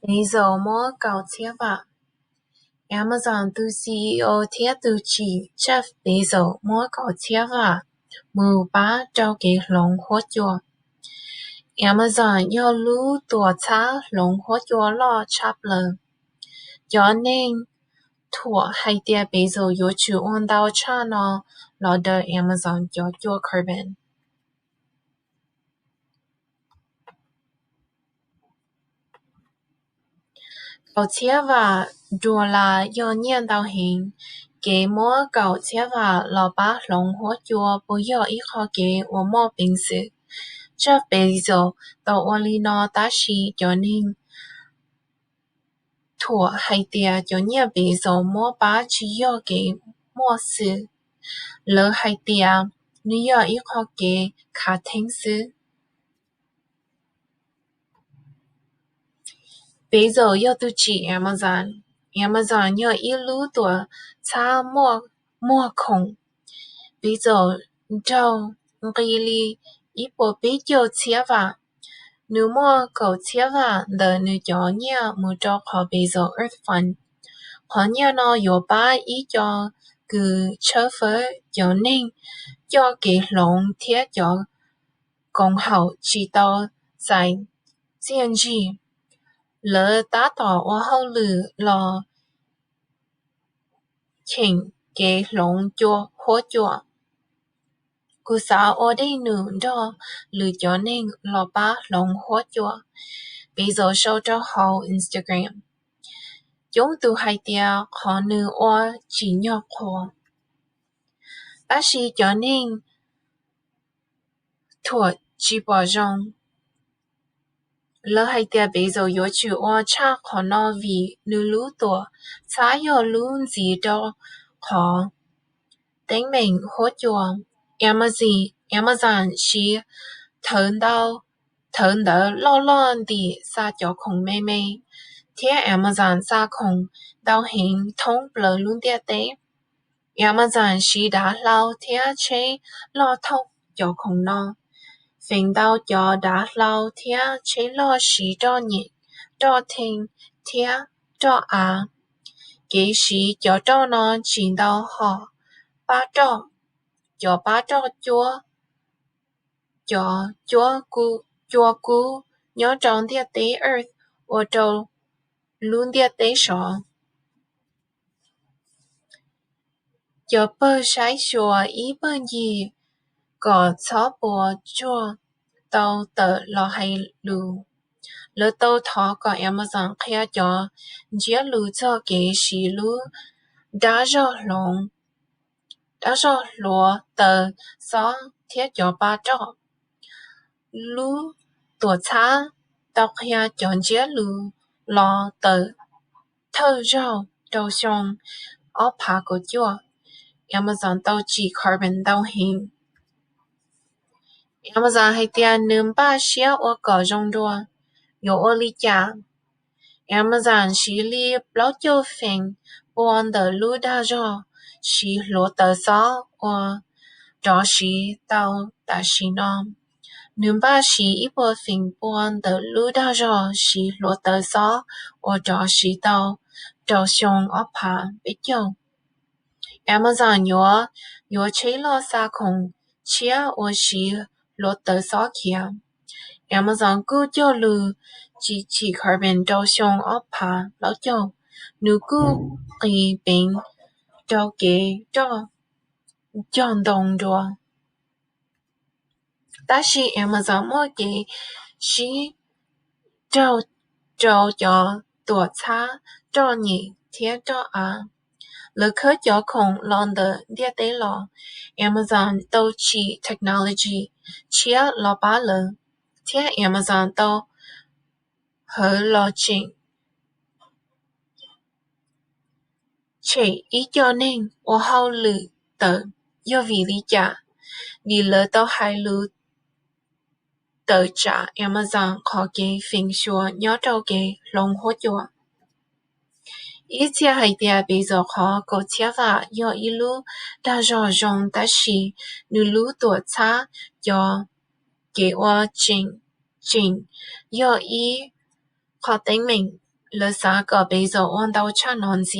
Basil mua cầu thiết vạ. Amazon tu CEO thiết tu chỉ Jeff Bezos mua cầu thiết vạ. Mù bá trao kế lòng hốt chùa. Amazon yêu lưu tùa cha lòng hốt chùa lo chắp lờ. Cho nên thua hay tia Bezos yếu chủ ôn đào cha nó lo đờ Amazon cho chùa carbon. Cầu thiết vạ đùa là yêu nhiên đào hình. Kế mua cầu thiết vạ lò bá lòng hốt chùa bố yêu ít khó kế ổ mô bình sự. Jeff Bezos tàu ổ lý nó tá xí cho nên thua hay tia cho nhiên Bezos mua bá chỉ yêu kế mua sự. Lỡ hay tia nữ yêu ít khó kế khá thính sự. Bezos yêu tu chỉ Amazon. Amazon yêu ít lưu tùa cha mua khổng. Bezos trao ghi li ít bộ bí tiêu chia vạ. Nữ mua cầu chia vạ đờ nữ cho nhẹ mù cho khó Bezos Earth Fund. Khó nhẹ nó yếu bá ý cho cứ chớ phớ cho nên cho kế lòng thiết cho công hậu chỉ tàu giải diện gì. Lỡ tá tỏ ô hậu lử lò chỉnh kế lòng cho hỗ trợ. Cú xã ô đây nữ đó lử cho nên lò bá lòng hỗ trợ. Bây giờ show cho hậu Instagram. Chúng tu hai tia khó nữ ô chỉ nhọc khó. Bác sĩ cho nên thuộc chỉ bỏ rong. Lỡ hai tia bây giờ yếu chủ ô cha khó nó vì nữ lũ tổ. Chá yếu lũ gì đó khó. Đánh mình hỗ trợ. Amazon chỉ thấn đỡ lo đi xa cho khổng mê mê. Thế Amazon xa khổng đào hình thông bờ luôn địa tế. Amazon chỉ đã lao thế chế lo thông cho khổng nó. Phình đào cho đã lao thế chế lo xí cho nhị, cho thình, thế cho kế xí cho nó chỉ đào họ, ba cho ba chúa chúa cú nhớ trong địa tế earth ô trâu luôn địa tế sọ cho bơ sái sùa ý bơ gì có chó bùa chua tàu tờ lo hay lù lỡ tàu thọ có Amazon khía cho dĩa lù cho kế xí lù đã rõ lúa tờ xó thiết cho ba trọ lú tổ cha đọc ya chọn chế lú lo tờ thơ rau đầu xong ở phá của chúa Amazon tàu chỉ carbon tàu hình Amazon hay tiền nâng ba xía ở cỏ rong đua yếu ở lý trả Amazon xí lý bảo châu phình buồn tờ lú đa rau xí lúa tờ xó ở đó xí tàu đã xí non nương ba xí ít bộ phim buồn tờ lú đa rò xí lúa tờ gió ở đó xí tàu đầu xong ở phá biết châu Amazon yếu chế lo xa khổng chia ở xí lúa tờ gió kia Amazon cứ cho lù chỉ carbon đầu xong ở phá lão châu nếu cứ kỳ bình đầu kế cho chọn đồng rồi ta chỉ Amazon mua cái chỉ cho tổ cha cho nhị thiết cho lỡ khởi cho khổng London địa tế lò Amazon tàu chỉ technology chia lò bá lỡ thiết Amazon tàu hở lò chỉnh chỉ ý cho nên ô hao lử tờ do vì lý trả vì lỡ tàu hai lử tờ trả Amazon khó kế phình xua nhớ trâu kế lòng hỗ trợ. Ý chia hay tia bây giờ khó có chia vạ do ý lũ đã rõ rộng đã xí nữ lũ tổ cha do kế hoa chỉnh do ý khó tính mình 了三个背着弯刀穿轮子。